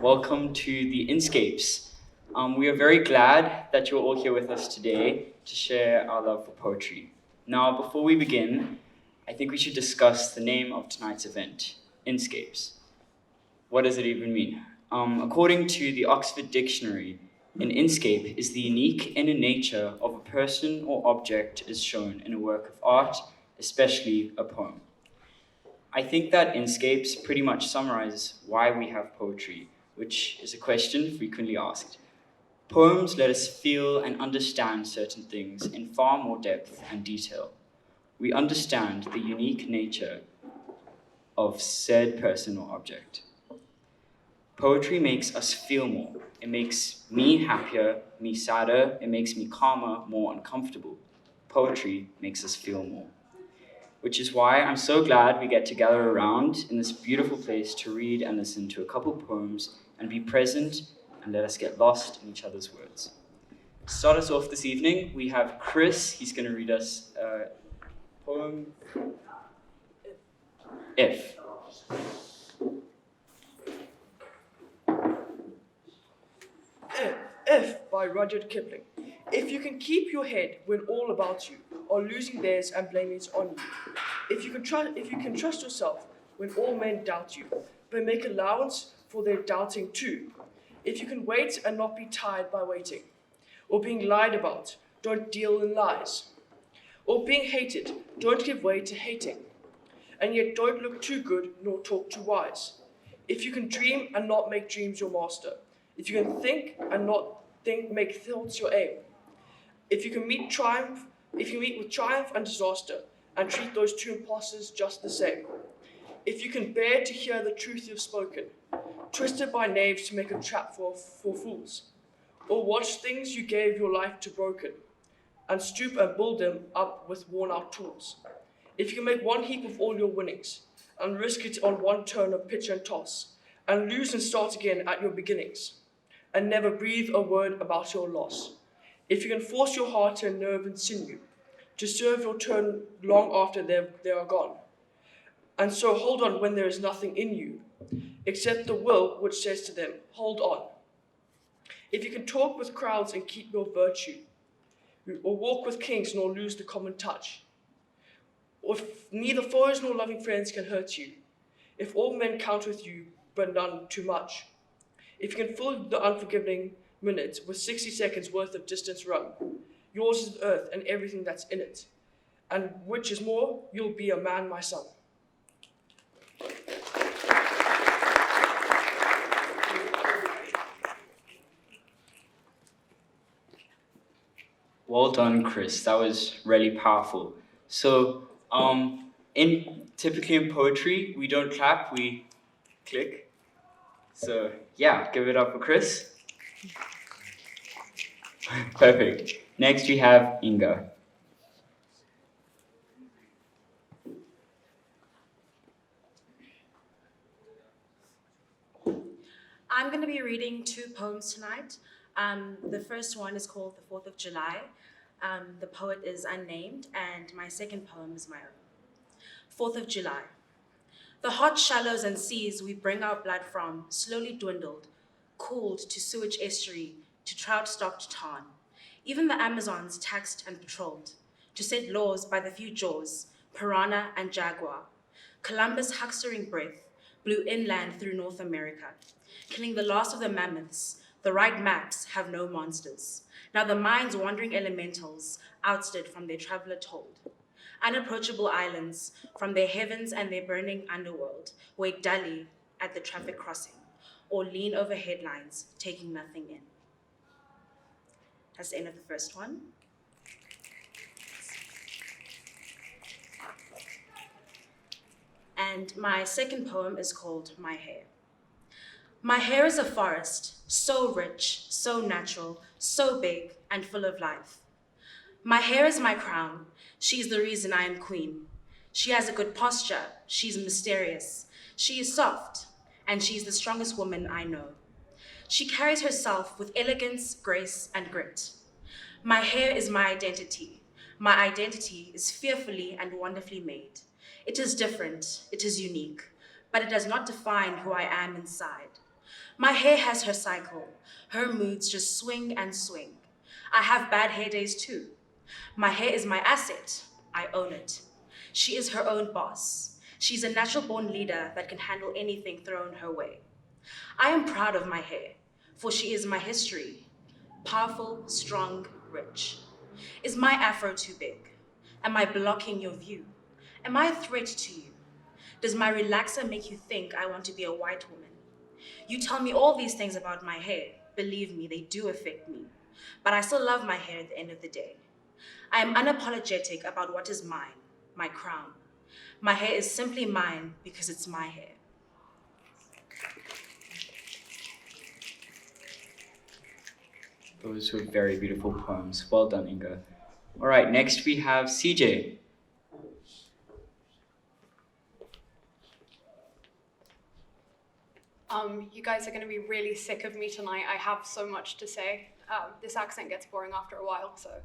welcome to the Inscapes. We are very glad that you're all here with us today to share our love for poetry. Now, before we begin, I think we should discuss the name of tonight's event, Inscapes. What does it even mean? According to the Oxford Dictionary, an inscape is the unique inner nature of a person or object as shown in a work of art, especially a poem. I think that Inscapes pretty much summarizes why we have poetry, which is a question frequently asked. Poems let us feel and understand certain things in far more depth and detail. We understand the unique nature of said person or object. Poetry makes us feel more. It makes me happier, me sadder, it makes me calmer, more uncomfortable. Poetry makes us feel more. Which is why I'm so glad we get to gather around in this beautiful place to read and listen to a couple poems and be present and let us get lost in each other's words. To start us off this evening, we have Chris. He's going to read us a poem, If. If by Rudyard Kipling. If you can keep your head when all about you are losing theirs and blaming it on you. If you can trust yourself when all men doubt you, but make allowance for their doubting too. If you can wait and not be tired by waiting, or being lied about, don't deal in lies. Or being hated, don't give way to hating. And yet don't look too good nor talk too wise. If you can dream and not make dreams your master. If you can think and not make thoughts your aim. If you meet with triumph and disaster, and treat those two impostors just the same. If you can bear to hear the truth you've spoken, twisted by knaves to make a trap for fools, or watch things you gave your life to broken, and stoop and build them up with worn-out tools. If you can make one heap of all your winnings, and risk it on one turn of pitch and toss, and lose and start again at your beginnings, and never breathe a word about your loss. If you can force your heart and nerve and sinew to serve your turn long after they are gone, and so hold on when there is nothing in you, except the will which says to them, hold on. If you can talk with crowds and keep your virtue, or walk with kings nor lose the common touch, or if neither foes nor loving friends can hurt you, if all men count with you, but none too much, if you can fill the unforgiving minute with 60 seconds worth of distance run, yours is the earth and everything that's in it, and which is more, you'll be a man, my son. Well done, Chris. That was really powerful. So, typically in poetry, we don't clap, we click. So, yeah, give it up for Chris. Perfect. Next, we have Inga. I'm going to be reading two poems tonight. The first one is called The 4th of July. The poet is unnamed, and my second poem is my own. 4th of July. The hot shallows and seas we bring our blood from slowly dwindled, cooled to sewage estuary, to trout-stocked tarn. Even the Amazons taxed and patrolled, to set laws by the few jaws, piranha and jaguar. Columbus' huckstering breath blew inland through North America, killing the last of the mammoths. The right maps have no monsters. Now the mind's wandering elementals ousted from their traveler told. Unapproachable islands from their heavens and their burning underworld wait dully at the traffic crossing or lean over headlines, taking nothing in. That's the end of the first one. And my second poem is called My Hair. My hair is a forest, so rich, so natural, so big and full of life. My hair is my crown. She's the reason I am queen. She has a good posture. She's mysterious. She is soft, and she's the strongest woman I know. She carries herself with elegance, grace, and grit. My hair is my identity. My identity is fearfully and wonderfully made. It is different, it is unique, but it does not define who I am inside. My hair has her cycle. Her moods just swing and swing. I have bad hair days too. My hair is my asset. I own it. She is her own boss. She's a natural-born leader that can handle anything thrown her way. I am proud of my hair, for she is my history. Powerful, strong, rich. Is my afro too big? Am I blocking your view? Am I a threat to you? Does my relaxer make you think I want to be a white woman? You tell me all these things about my hair. Believe me, they do affect me. But I still love my hair at the end of the day. I am unapologetic about what is mine, my crown. My hair is simply mine because it's my hair. Those were very beautiful poems. Well done, Inga. All right, next we have CJ. You guys are going to be really sick of me tonight. I have so much to say. This accent gets boring after a while, so.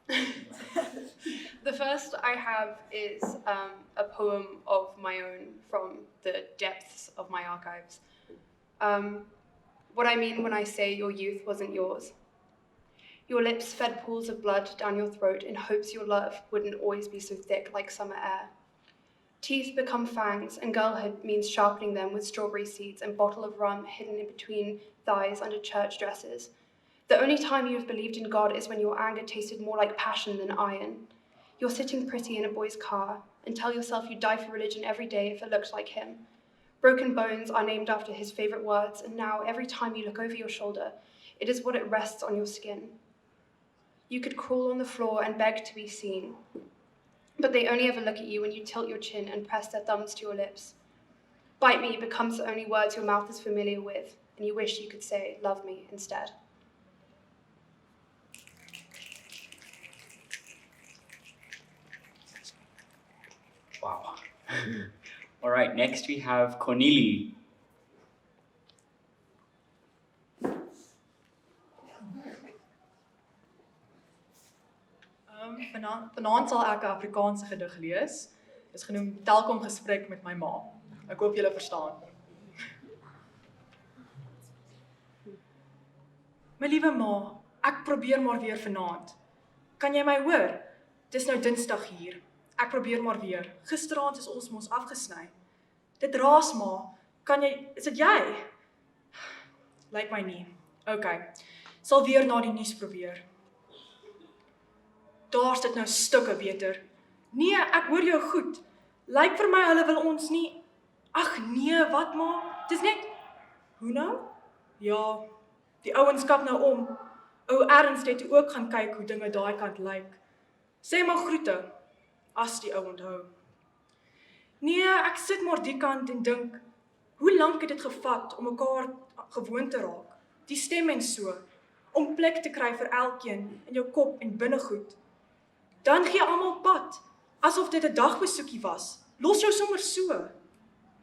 The first I have is a poem of my own from the depths of my archives. What I mean when I say your youth wasn't yours. Your lips fed pools of blood down your throat in hopes your love wouldn't always be so thick like summer air. Teeth become fangs, and girlhood means sharpening them with strawberry seeds and bottle of rum hidden in between thighs under church dresses. The only time you have believed in God is when your anger tasted more like passion than iron. You're sitting pretty in a boy's car and tell yourself you'd die for religion every day if it looked like him. Broken bones are named after his favorite words, and now every time you look over your shoulder, it is what it rests on your skin. You could crawl on the floor and beg to be seen, but they only ever look at you when you tilt your chin and press their thumbs to your lips. Bite me becomes the only words your mouth is familiar with, and you wish you could say, love me, instead. Wow. All right, next we have Cornelie. Vanaand sal ek 'n Afrikaanse gedig lees. Dit is genoem Telkom gesprek met my ma. Ek hoop julle verstaan. My liewe ma, ek probeer maar weer vanaand. Kan jy my hoor? Dis nou Dinsdag hier. Ek probeer maar weer. Gisteraand is ons mos afgesny. Dit raas ma. Is dit jy? Lyk my nie. OK. Sal weer na die nuus probeer. Daar's dit nou stukke beter. Nee, ek hoor jou goed. Lyk vir my hulle wil ons nie. Ag nee, wat ma? Dis net. Hoe nou? Ja, die ouens kap nou om. Ou Ernst het ook gaan kyk hoe dinge daai kant lyk. Sê maar groete, as die ou onthou. Nee, ek sit maar die kant en dink, hoe lank het dit gevat om mekaar gewoon te raak? Die stem en so, om plek te kry vir elkeen in jou kop en binnegoed. Dan gee almal pad, asof dit 'n dagbesoekie was. Los jou sommer so.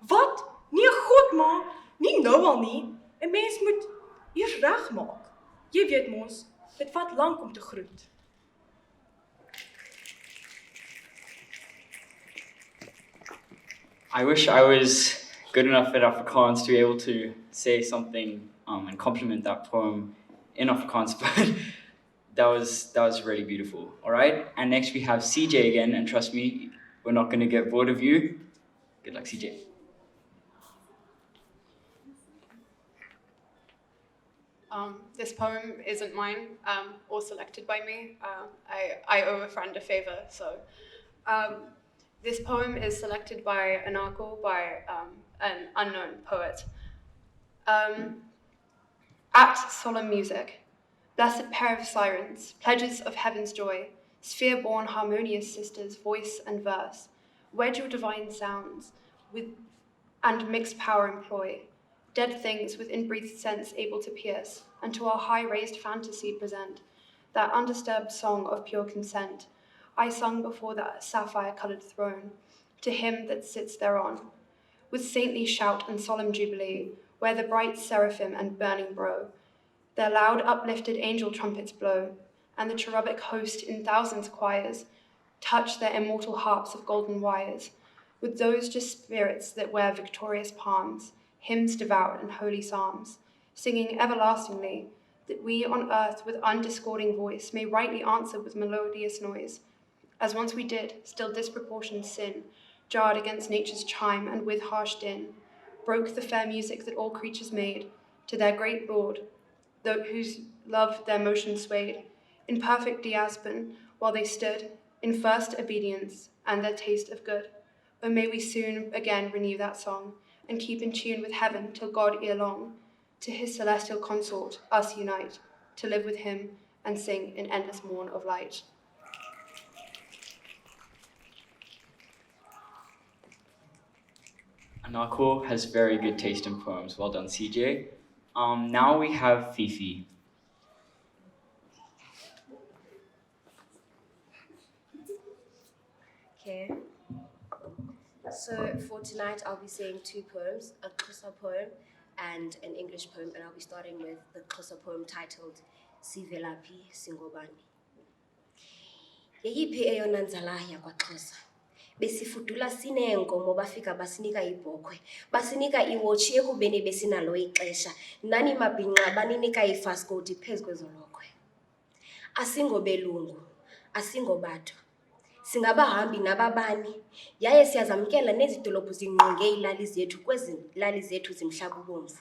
Wat? Nee, God ma, nie nou al nie. 'n Mens moet eers regmaak. Jy weet mos, dit vat lank om te groet. I wish I was good enough at Afrikaans to be able to say something and compliment that poem in Afrikaans, but that was really beautiful. All right, and next we have CJ again, and trust me, we're not going to get bored of you. Good luck, CJ. This poem isn't mine or selected by me. I owe a friend a favor, so. This poem is selected by an article by an unknown poet. At solemn music, blessed pair of sirens, pledges of heaven's joy, sphere-born harmonious sisters, voice and verse, wedge your divine sounds and mixed power employ, dead things with inbreathed sense able to pierce, and to our high-raised fantasy present that undisturbed song of pure consent, I sung before that sapphire-coloured throne, to him that sits thereon, with saintly shout and solemn jubilee, where the bright seraphim and burning brow, their loud uplifted angel trumpets blow, and the cherubic host in thousands choirs touch their immortal harps of golden wires, with those just spirits that wear victorious palms, hymns devout and holy psalms, singing everlastingly, that we on earth with undiscording voice may rightly answer with melodious noise, as once we did, still disproportioned sin, jarred against nature's chime and with harsh din, broke the fair music that all creatures made, to their great Lord, whose love their motion swayed, in perfect diapason, while they stood, in first obedience, and their taste of good. O may we soon again renew that song, and keep in tune with heaven till God ere long, to his celestial consort, us unite, to live with him and sing in endless morn of light. Anako has very good taste in poems. Well done, CJ. Now we have Fifi. Okay. So for tonight, I'll be saying 2 poems, a Xhosa poem and an English poem, and I'll be starting with the Xhosa poem titled Sivelaphi Singobani. Yeyiphi eyona nzala yakwaXhosa? Besifudula sineenkomo bafika basinika ibhokhwe, basinika iwotshi ekubeni besinalo ixesha, nani mabhinqa baninika ifaskoti phezu kwezolokhwe. Asingobelungu, asingobathwa, singabahambi nababani, yaye siyazamkela nezi dolophu zingqonge iilali zethu kwezi lali zethu zimhlaba ubomvu.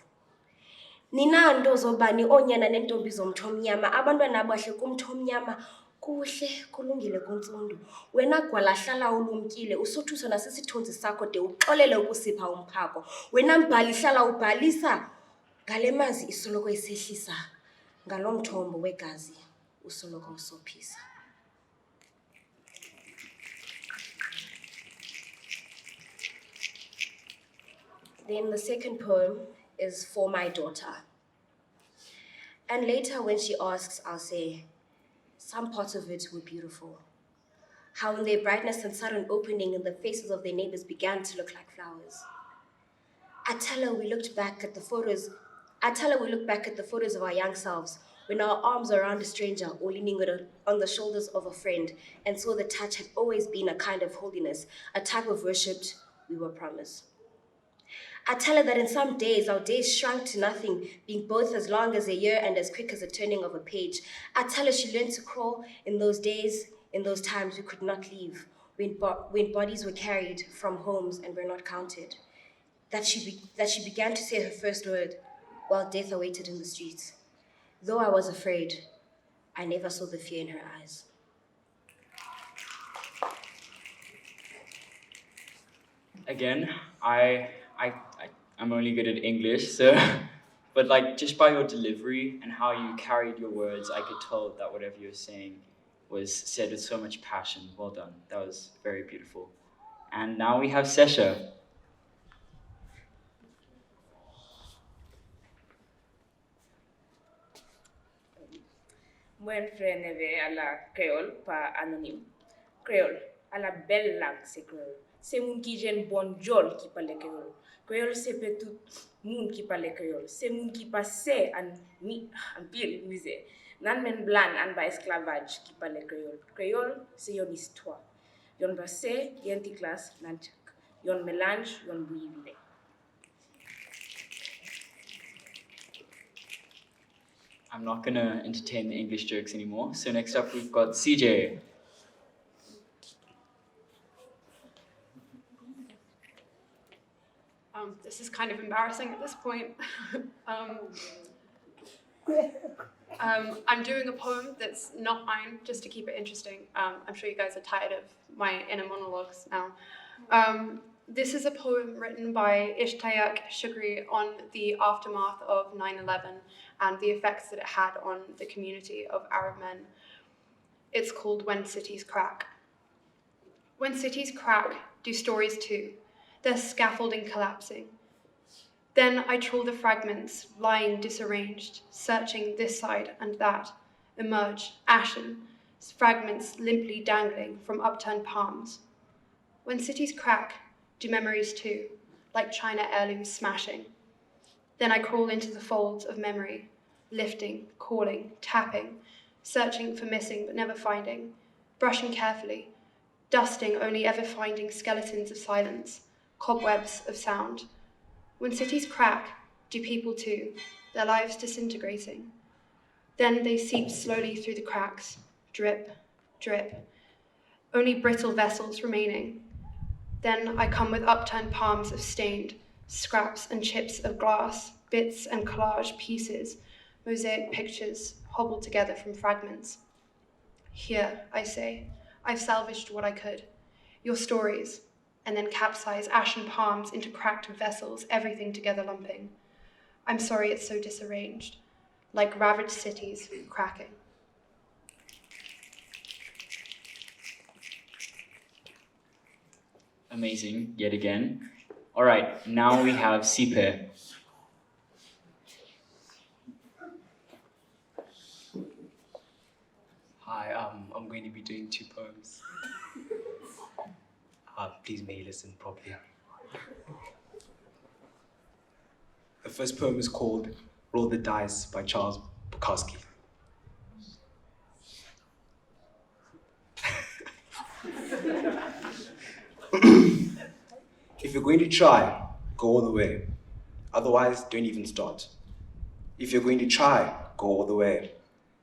Ninanto zobani oonyana nentombi zomthomnyama, abantwana bahle kumthomnyama, kuhle kulungile kuntsundu. Wena gwala hlala ulumkile, usothuswa nasisithunzi sakho de uxolele ukusipha umphako. Wena mbhali hlala ubhalisa, ngale mazi isoloko isehlisa, ngalo mthombo wegazi usoloko usophisa. Then the second poem is for my daughter. And later when she asks, I'll say, some parts of it were beautiful. How in their brightness and sudden opening in the faces of their neighbors began to look like flowers. I tell her we looked back at the photos of our young selves, when our arms were around a stranger or leaning on the shoulders of a friend, and so the touch had always been a kind of holiness, a type of worship we were promised. I tell her that in some days, our days shrunk to nothing, being both as long as a year and as quick as the turning of a page. I tell her she learned to crawl in those days, in those times we could not leave, when bodies were carried from homes and were not counted. That she began to say her first word while death awaited in the streets. Though I was afraid, I never saw the fear in her eyes. Again, I'm only good at English, so, but like just by your delivery and how you carried your words, I could tell that whatever you were saying was said with so much passion. Well done. That was very beautiful. And now we have Sesha. Mwen freneve à la créole, pas anonyme. Créole, à la belle langue, c'est créole. C'est moun qui jen bonjol qui parle créole. Créole, c'est pas tout moun qui parle créole. C'est moun qui passe en pile misère. Nan men blan an ba esclavage qui parle créole. Créole, c'est une histoire. Yon passé, yon ti classe, nan tchak. Yon mélange, yon bouillé. I'm not going to entertain the English jokes anymore. So next up, we've got CJ. This is kind of embarrassing at this point. I'm doing a poem that's not mine, just to keep it interesting. I'm sure you guys are tired of my inner monologues now. This is a poem written by Ishtayak Shukri on the aftermath of 9/11 and the effects that it had on the community of Arab men. It's called When Cities Crack. When cities crack, do stories too, their scaffolding collapsing. Then I trawl the fragments, lying disarranged, searching this side and that, emerge, ashen, fragments limply dangling from upturned palms. When cities crack, do memories too, like china heirlooms smashing. Then I crawl into the folds of memory, lifting, calling, tapping, searching for missing but never finding, brushing carefully, dusting only ever finding skeletons of silence, cobwebs of sound. When cities crack, do people too, their lives disintegrating. Then they seep slowly through the cracks, drip, drip, only brittle vessels remaining. Then I come with upturned palms of stained, scraps and chips of glass, bits and collage pieces, mosaic pictures hobbled together from fragments. Here, I say, I've salvaged what I could. Your stories, and then capsize ashen palms into cracked vessels, everything together lumping. I'm sorry it's so disarranged, like ravaged cities cracking. Amazing, yet again. All right, now we have Sipe. Hi, I'm going to be doing 2 poems. Please may you listen properly. The first poem is called Roll the Dice by Charles Bukowski. If you're going to try, go all the way. Otherwise, don't even start. If you're going to try, go all the way.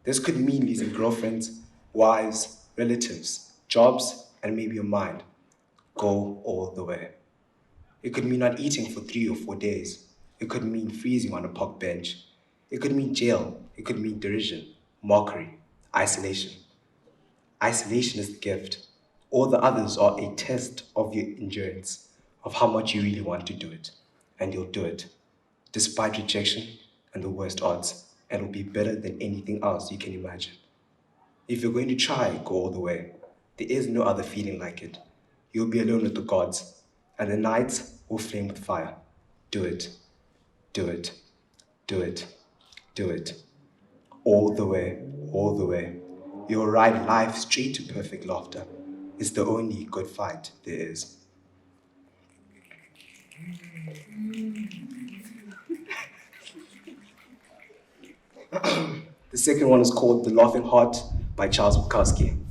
This could mean losing girlfriends, wives, relatives, jobs, and maybe your mind. Go all the way. It could mean not eating for 3 or 4 days. It could mean freezing on a park bench. It could mean jail. It could mean derision, mockery, isolation. Isolation is the gift. All the others are a test of your endurance, of how much you really want to do it. And you'll do it, despite rejection and the worst odds, and it'll be better than anything else you can imagine. If you're going to try, go all the way. There is no other feeling like it. You'll be alone with the gods, and the nights will flame with fire. Do it, do it, do it, do it. All the way, all the way. You'll ride life straight to perfect laughter. It's the only good fight there is. The second one is called The Laughing Heart by Charles Bukowski.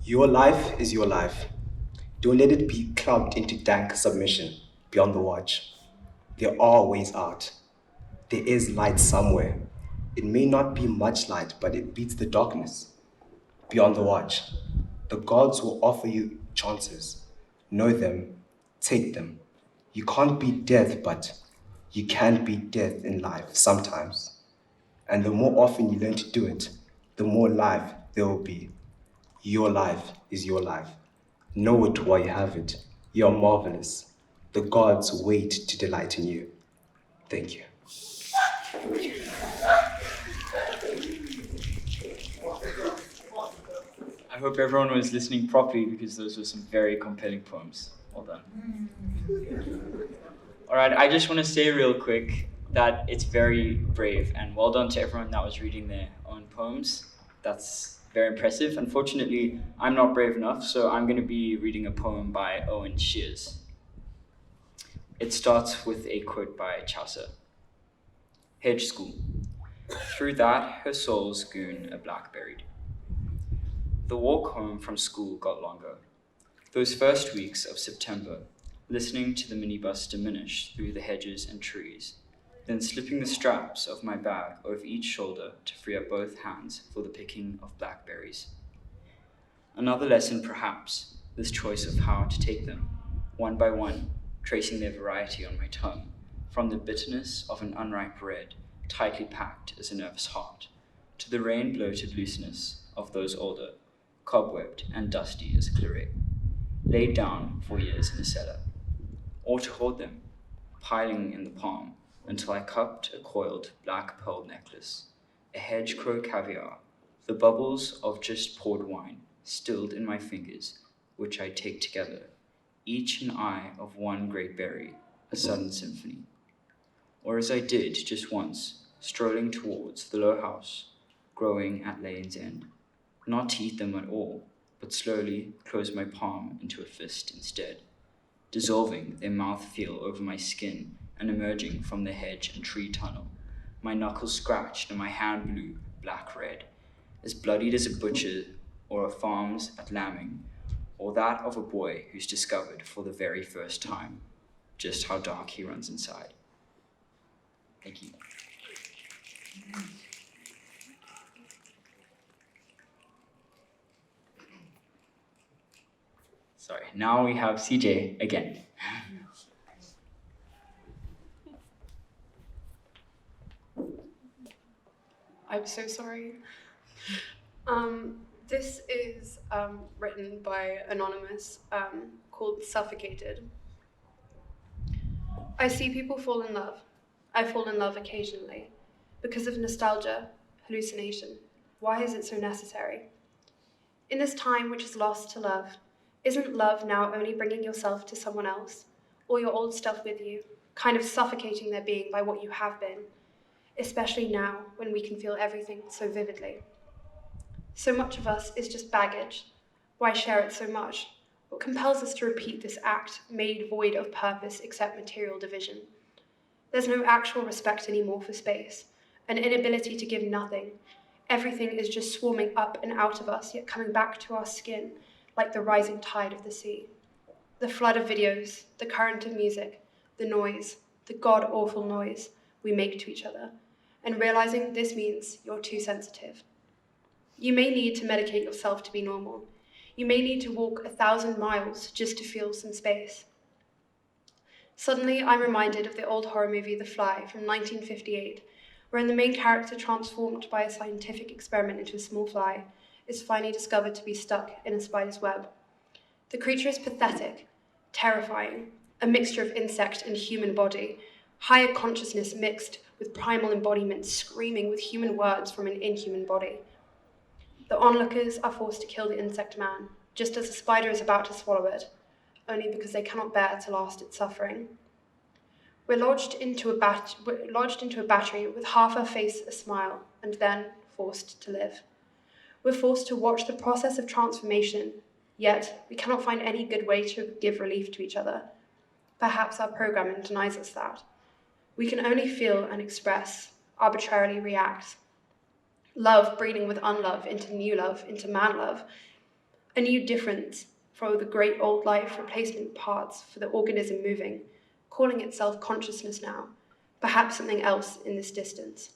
Your life is your life. Don't let it be clubbed into dank submission beyond the watch. There are ways out. There is light somewhere. It may not be much light, but it beats the darkness. Beyond the watch, the gods will offer you chances. Know them, take them. You can't beat death, but you can beat death in life sometimes. And the more often you learn to do it, the more life there will be. Your life is your life. Know it while you have it. You're marvelous. The gods wait to delight in you. Thank you. I hope everyone was listening properly because those were some very compelling poems. Well done. All right, I just want to say real quick that it's very brave, and well done to everyone that was reading their own poems. That's very impressive. Unfortunately, I'm not brave enough, so I'm going to be reading a poem by Owen Shoe. It starts with a quote by Chaucer. Hedge School. Through that her soul's goon a blackberried. The walk home from school got longer. Those first weeks of September, listening to the minibus diminish through the hedges and trees, then slipping the straps of my bag over each shoulder to free up both hands for the picking of blackberries. Another lesson perhaps, this choice of how to take them, one by one, tracing their variety on my tongue, from the bitterness of an unripe red, tightly packed as a nervous heart, to the rain-bloated looseness of those older, cobwebbed and dusty as a claret, laid down for years in the cellar, or to hold them, piling in the palm, until I cupped a coiled black pearl necklace, a hedge crow caviar, the bubbles of just poured wine stilled in my fingers, which I take together, each an eye of one great berry, a sudden symphony. Or as I did just once, strolling towards the low house, growing at Lane's End, not to eat them at all, but slowly close my palm into a fist instead, dissolving their mouthfeel over my skin and emerging from the hedge and tree tunnel, my knuckles scratched and my hand blue, black-red, as bloodied as a butcher or a farm's at lambing, or that of a boy who's discovered for the very first time just how dark he runs inside. Thank you. Sorry, now we have CJ again. I'm so sorry. This is written by Anonymous, called Suffocated. I see people fall in love. I fall in love occasionally. Because of nostalgia, hallucination. Why is it so necessary? In this time which is lost to love, isn't love now only bringing yourself to someone else, or your old stuff with you, kind of suffocating their being by what you have been, especially now when we can feel everything so vividly? So much of us is just baggage. Why share it so much? What compels us to repeat this act made void of purpose except material division? There's no actual respect anymore for space, an inability to give nothing. Everything is just swarming up and out of us, yet coming back to our skin like the rising tide of the sea. The flood of videos, the current of music, the noise, the god-awful noise we make to each other, and realizing this means you're too sensitive. You may need to medicate yourself to be normal. You may need to walk 1,000 miles just to feel some space. Suddenly, I'm reminded of the old horror movie The Fly from 1958, wherein the main character, transformed by a scientific experiment into a small fly, is finally discovered to be stuck in a spider's web. The creature is pathetic, terrifying, a mixture of insect and human body, higher consciousness mixed with primal embodiment screaming with human words from an inhuman body. The onlookers are forced to kill the insect man, just as the spider is about to swallow it, only because they cannot bear to last its suffering. We're lodged into a battery with half our face a smile, and then forced to live. We're forced to watch the process of transformation, yet we cannot find any good way to give relief to each other. Perhaps our programming denies us that. We can only feel and express, arbitrarily react. Love breeding with unlove into new love, into man love. A new difference for the great old life replacement parts for the organism moving, calling itself consciousness now, perhaps something else in this distance.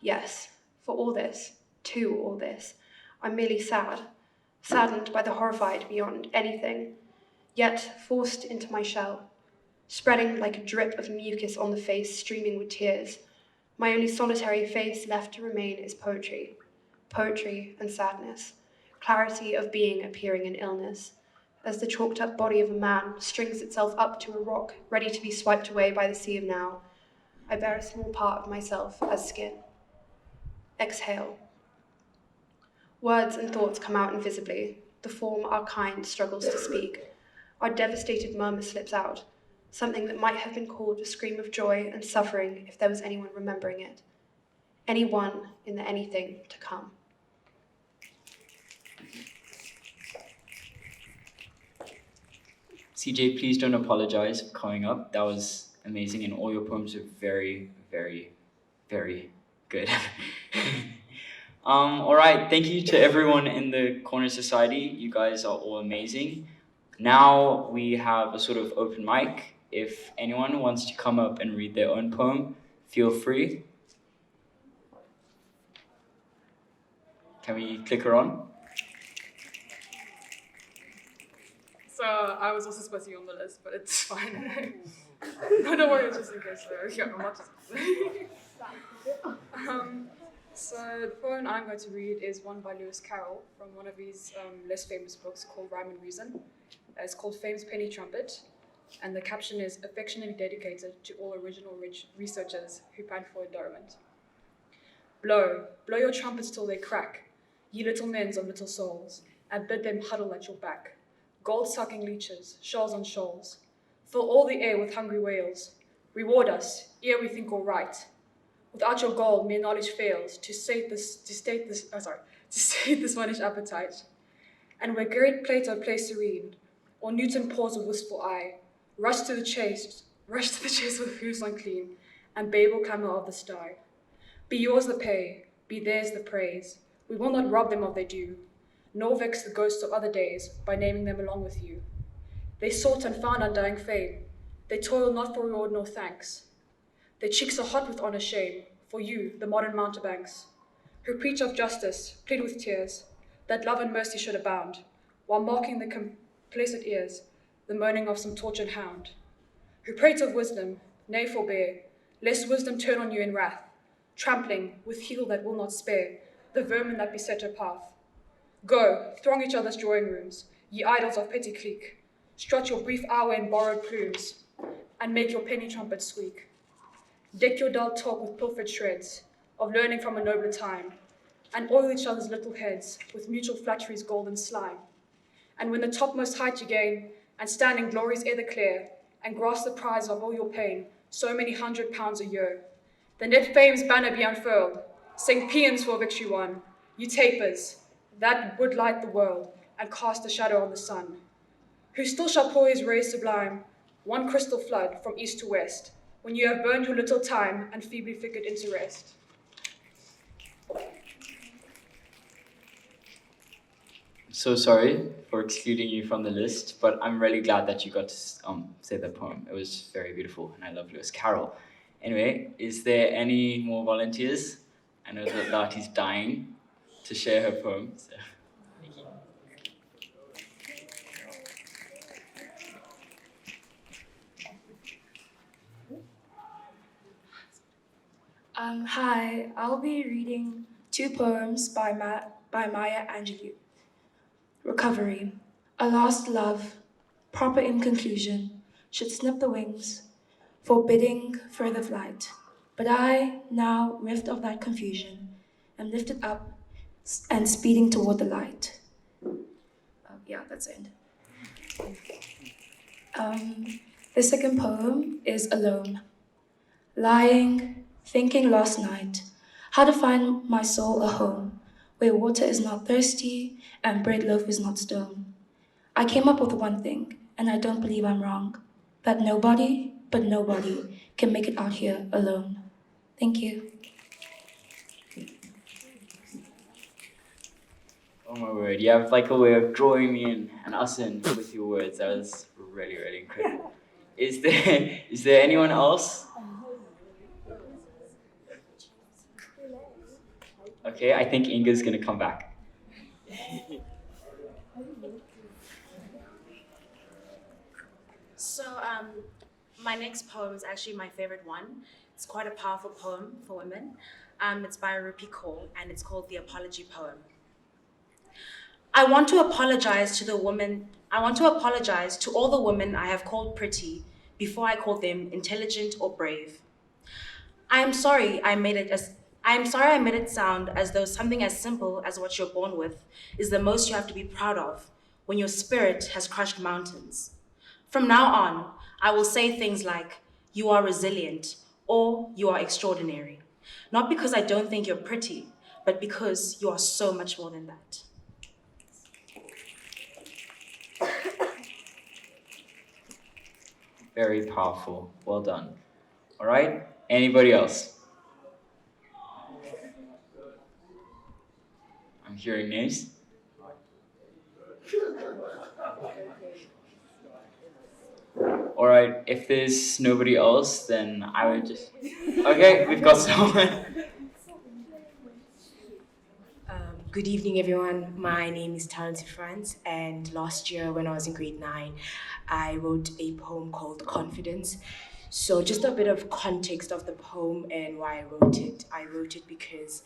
Yes, for all this, to all this, I'm merely sad, saddened by the horrified beyond anything, yet forced into my shell, spreading like a drip of mucus on the face, streaming with tears. My only solitary face left to remain is poetry. Poetry and sadness. Clarity of being appearing in illness. As the chalked up body of a man strings itself up to a rock, ready to be swiped away by the sea of now, I bear a small part of myself as skin. Exhale. Words and thoughts come out invisibly. The form our kind struggles to speak. Our devastated murmur slips out. Something that might have been called a scream of joy and suffering if there was anyone remembering it. Anyone in the anything to come. CJ, please don't apologize for coming up. That was amazing, and all your poems are very, very, very good. All right, thank you to everyone in the Corner Society. You guys are all amazing. Now we have a sort of open mic. If anyone wants to come up and read their own poem, feel free. Can we click her on? So I was also supposed to be on the list, but it's fine. No, don't worry, it's just in case. Yeah, I'm not just... So the poem I'm going to read is one by Lewis Carroll from one of his less famous books called Rhyme and Reason. It's called Fame's Penny Trumpet, and the caption is affectionately dedicated to all original researchers who pant for endowment. Blow, blow your trumpets till they crack, ye little men of little souls, and bid them huddle at your back. Gold-sucking leeches, shoals on shoals. Fill all the air with hungry wails. Reward us, ere we think all right. Without your gold, mere knowledge fails to sate this mannish appetite. And where great Plato plays serene, or Newton paused with wistful eye, rush to the chase with hooves unclean, and Babel clamour of the sty. Be yours the pay, be theirs the praise. We will not rob them of their due, nor vex the ghosts of other days by naming them along with you. They sought and found undying fame. They toil not for reward nor thanks. Their cheeks are hot with honor shame, for you, the modern mountebanks, who preach of justice, plead with tears, that love and mercy should abound, while marking the complacent ears, the moaning of some tortured hound, who prate of wisdom, nay forbear, lest wisdom turn on you in wrath, trampling, with heel that will not spare, the vermin that beset her path. Go, throng each other's drawing rooms, ye idols of petty clique, strut your brief hour in borrowed plumes, and make your penny trumpet squeak. Deck your dull talk with pilfered shreds of learning from a nobler time, and oil each other's little heads with mutual flattery's golden slime. And when the topmost height you gain, and stand in glory's ether clear, and grasp the prize of all your pain, so many £100 a year, then let fame's banner be unfurled, sing paeans for victory won, you tapers, that would light the world, and cast a shadow on the sun, who still shall pour his rays sublime, one crystal flood from east to west, when you have burned your little time and feebly flickered into rest. So sorry for excluding you from the list, but I'm really glad that you got to say that poem. It was very beautiful, and I love Lewis Carroll. Anyway, is there any more volunteers? I know that Lati's dying to share her poem. So. Hi, I'll be reading 2 poems by Maya Angelou. Recovery. A last love, proper in conclusion, should snip the wings, forbidding further flight. But I, now rift of that confusion, am lifted up and speeding toward the light. Yeah, that's it. The second poem is Alone. Lying, thinking last night, how to find my soul a home, where water is not thirsty and bread loaf is not stone. I came up with one thing, and I don't believe I'm wrong, that nobody, but nobody, can make it out here alone. Thank you. Oh my word, you have like a way of drawing me in and us in with your words. That was really, really incredible. Is there anyone else? Okay, I think Inga's gonna come back. So, my next poem is actually my favorite one. It's quite a powerful poem for women. It's by Rupi Kaur, and it's called The Apology Poem. I want to apologize to all the women I have called pretty before I called them intelligent or brave. I am sorry I made it sound as though something as simple as what you're born with is the most you have to be proud of when your spirit has crushed mountains. From now on, I will say things like, you are resilient, or you are extraordinary. Not because I don't think you're pretty, but because you are so much more than that. Very powerful. Well done. All right, anybody else? I'm hearing names. All right, if there's nobody else, then I would just... Okay, we've got someone. Good evening, everyone. My name is Talented France, and last year when I was in grade 9, I wrote a poem called Confidence. So just a bit of context of the poem and why I wrote it. I wrote it because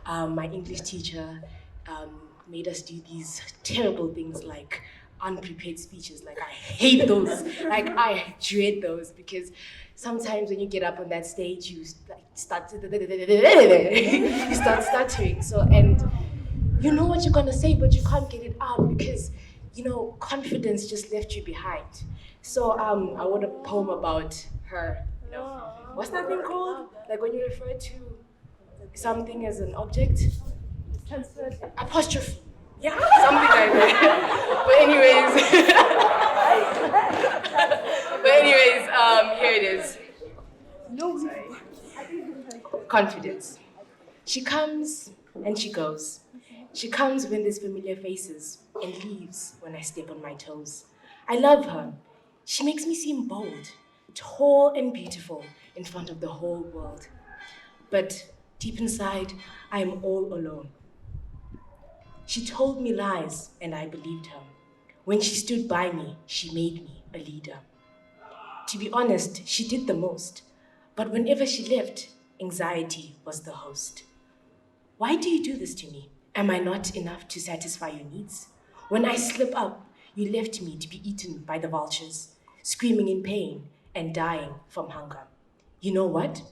my English teacher made us do these terrible things like unprepared speeches. Like, I hate those. Like, I dread those because sometimes when you get up on that stage, you start stuttering. So, and you know what you're gonna say, but you can't get it out because, you know, confidence just left you behind. So I wrote a poem about her, you know. What's that thing called? Like when you refer to something as an object? Transferred. Apostrophe. Yeah, something like that. But anyways, here it is. No. Sorry. Confidence. She comes and she goes. She comes when there's familiar faces and leaves when I step on my toes. I love her. She makes me seem bold. tall and beautiful in front of the whole world. But deep inside, I am all alone. She told me lies, and I believed her. When she stood by me, she made me a leader. To be honest, she did the most. But whenever she left, anxiety was the host. Why do you do this to me? Am I not enough to satisfy your needs? When I slip up, you left me to be eaten by the vultures, screaming in pain and dying from hunger. You know what?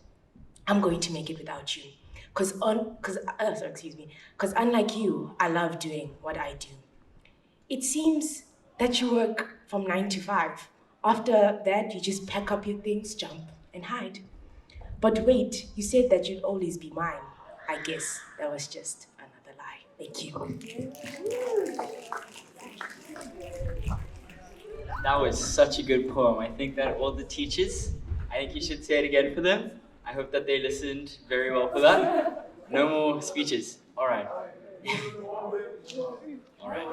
I'm going to make it without you. Because unlike you, I love doing what I do. It seems that you work from 9 to 5. After that, you just pack up your things, jump, and hide. But wait, you said that you'd always be mine. I guess that was just another lie. Thank you. That was such a good poem. I think that all the teachers, I think you should say it again for them. I hope that they listened very well for that. No more speeches. All right. All right.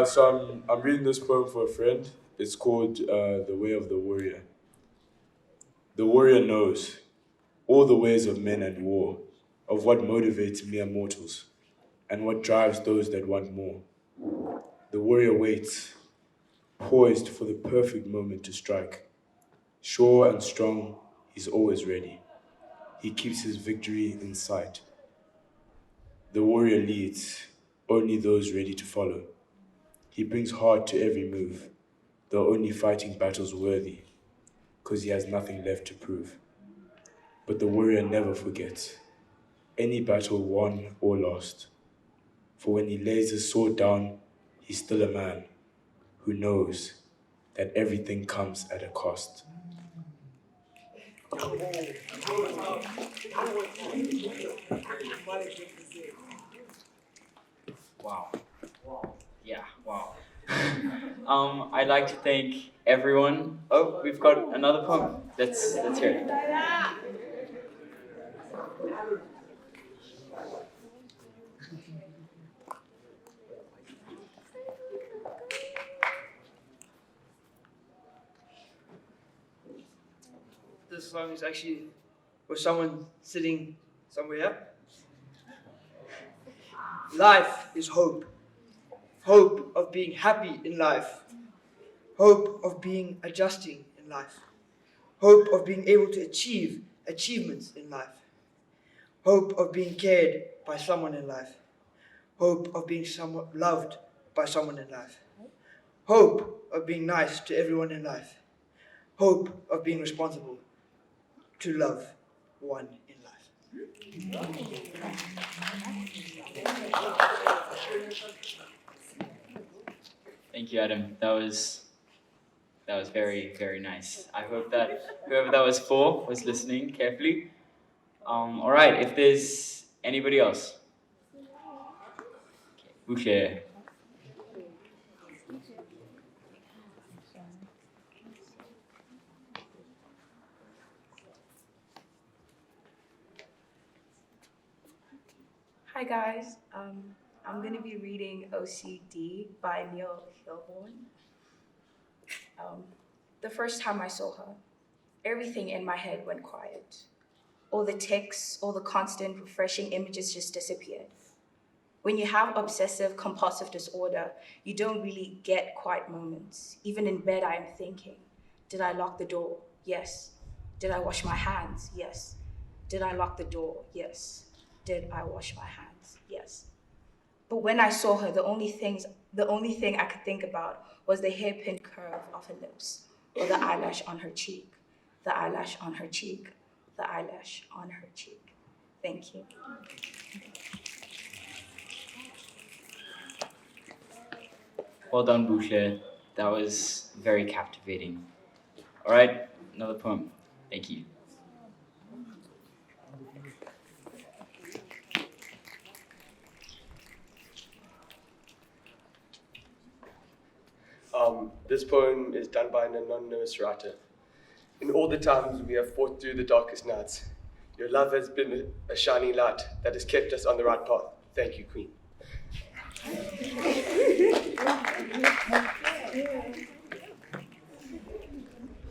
So I'm reading this poem for a friend. It's called The Way of the Warrior. The warrior knows all the ways of men and war, of what motivates mere mortals, and what drives those that want more. The warrior waits, poised for the perfect moment to strike. Sure and strong, he's always ready. He keeps his victory in sight. The warrior leads, only those ready to follow. He brings heart to every move, though only fighting battles worthy, 'cause he has nothing left to prove. But the warrior never forgets any battle won or lost. For when he lays his sword down, he's still a man who knows that everything comes at a cost. Wow. Yeah, wow. I'd like to thank everyone. Oh, we've got another poem. Let's hear it. This song is actually for someone sitting somewhere. Life is hope. Hope of being happy in life. Hope of being adjusting in life. Hope of being able to achieve achievements in life. Hope of being cared by someone in life. Hope of being somewhat loved by someone in life. Hope of being nice to everyone in life. Hope of being responsible to love one in life. Thank you, Adam. That was very, very nice. I hope that whoever that was for was listening carefully. All right, if there's anybody else. Boucher. Hi guys, I'm going to be reading OCD by Neil Hilborn. The first time I saw her, everything in my head went quiet. All the texts, all the constant refreshing images just disappeared. When you have obsessive compulsive disorder, you don't really get quiet moments. Even in bed, I'm thinking, did I lock the door? Yes. Did I wash my hands? Yes. Did I lock the door? Yes. Did I wash my hands? Yes. But when I saw her, the only thing I could think about was the hairpin curve of her lips, or the eyelash on her cheek, the eyelash on her cheek, the eyelash on her cheek. Thank you. Well done, Boucher. That was very captivating. All right, another poem. Thank you. This poem is done by an anonymous writer. In all the times we have fought through the darkest nights, Your love has been a shining light that has kept us on the right path. Thank you, Queen.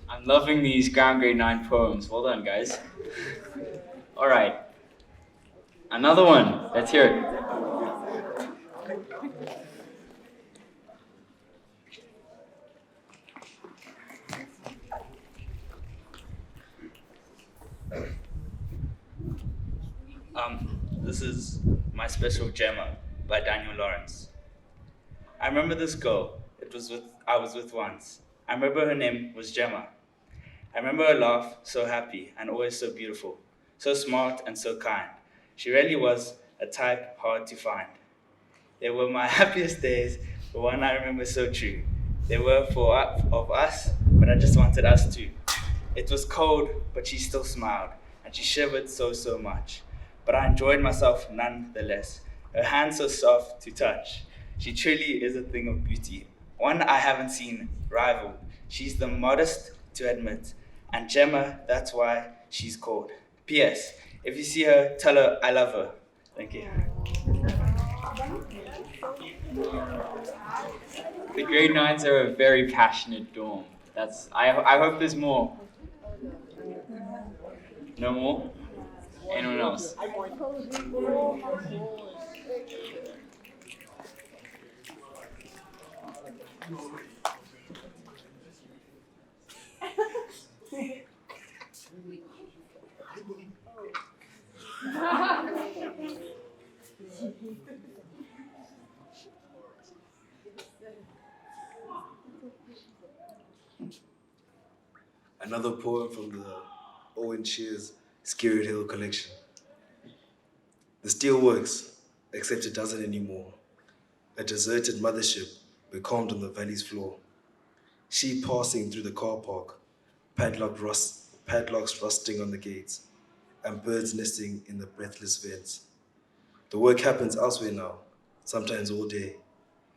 I'm loving these grade 9 poems. Well done, guys. All right. Another one. Let's hear it. This is My Special Gemma by Daniel Lawrence. I remember this girl I was with once. I remember her name was Gemma. I remember her laugh, so happy and always so beautiful, so smart and so kind. She really was a type hard to find. They were my happiest days, the one I remember so true. They were of us, but I just wanted us too. It was cold, but she still smiled, and she shivered so much. But I enjoyed myself nonetheless. Her hands so soft to touch. She truly is a thing of beauty, one I haven't seen rivaled. She's the modest to admit, and Gemma, that's why she's called. P.S. If you see her, tell her I love her. Thank you. The grade 9s are a very passionate dorm. I hope there's more. No more? Anyone else? Another poem from the Owen Shoe's Scared Hill collection. The steel works, except it doesn't anymore. A deserted mothership becalmed on the valley's floor. Sheep passing through the car park, padlocks rusting on the gates, and birds nesting in the breathless vents. The work happens elsewhere now, sometimes all day.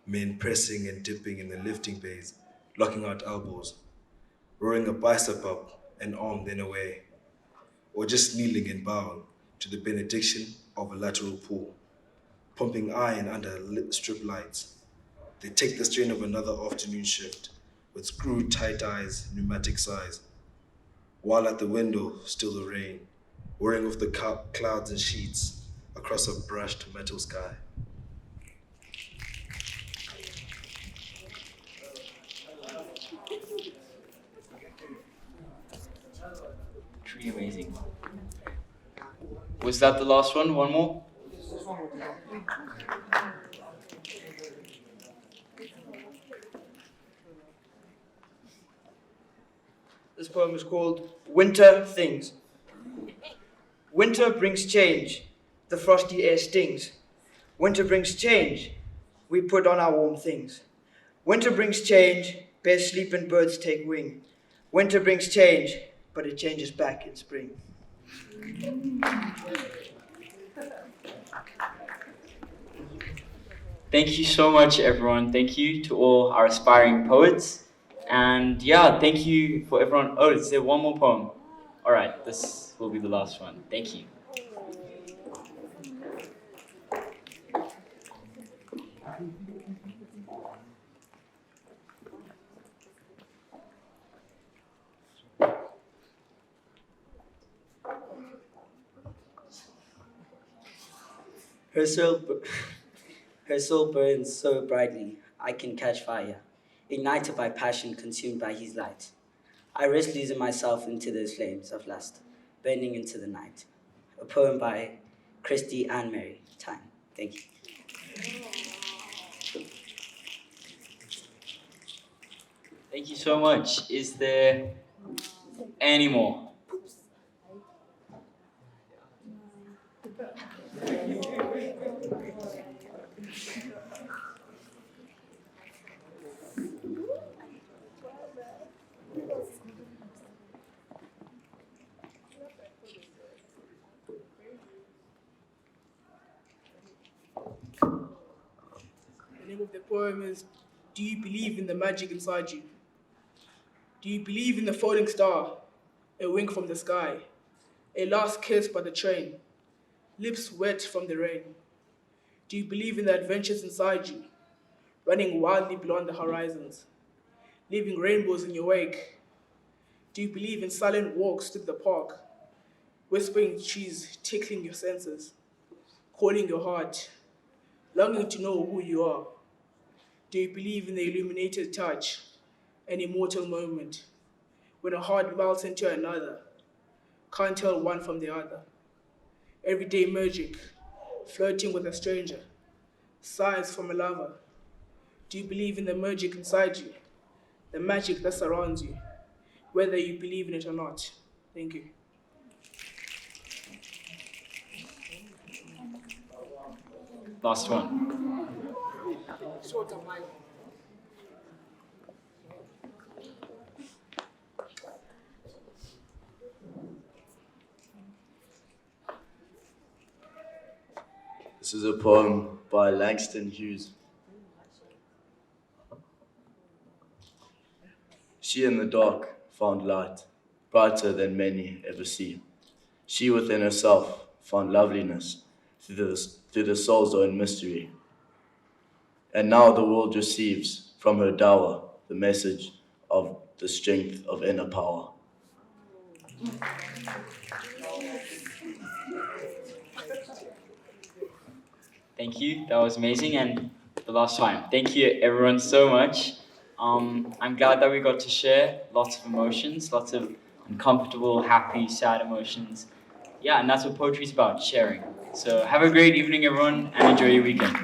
Men pressing and dipping in the lifting bays, locking out elbows, rolling a bicep up, an arm then away, or just kneeling and bowing to the benediction of a lateral pull, pumping iron under strip lights. They take the strain of another afternoon shift with screwed tight eyes, pneumatic sighs, while at the window still the rain, whirring off the clouds and sheets across a brushed metal sky. Truly amazing. Was that the last one? One more? This poem is called Winter Things. Winter brings change. The frosty air stings. Winter brings change. We put on our warm things. Winter brings change. Bears sleep and birds take wing. Winter brings change, but it changes back in spring. Thank you so much, everyone. Thank you to all our aspiring poets. And yeah, thank you for everyone. Oh, is there one more poem? All right, this will be the last one. Thank you. Her soul burns so brightly, I can catch fire, ignited by passion, consumed by his light. I risk losing myself into those flames of lust, burning into the night. A poem by Christy Anne Mary Time. Thank you. Thank you so much. Is there any more? The name of the poem is Do You Believe in the Magic Inside You? Do you believe in the falling star, a wink from the sky? A last kiss by the train, lips wet from the rain. Do you believe in the adventures inside you, running wildly beyond the horizons, leaving rainbows in your wake? Do you believe in silent walks through the park, whispering trees, tickling your senses, calling your heart, longing to know who you are? Do you believe in the illuminated touch, an immortal moment, when a heart melts into another, can't tell one from the other? Everyday magic, flirting with a stranger, sighs from a lover. Do you believe in the magic inside you, the magic that surrounds you, whether you believe in it or not? Thank you. Last one. This is a poem by Langston Hughes. She in the dark found light, brighter than many ever see. She within herself found loveliness through the soul's own mystery. And now the world receives from her dower the message of the strength of inner power. Thank you. That was amazing. And the last time. Thank you, everyone, so much. I'm glad that we got to share lots of emotions, lots of uncomfortable, happy, sad emotions. Yeah, and that's what poetry is about, sharing. So have a great evening, everyone, and enjoy your weekend.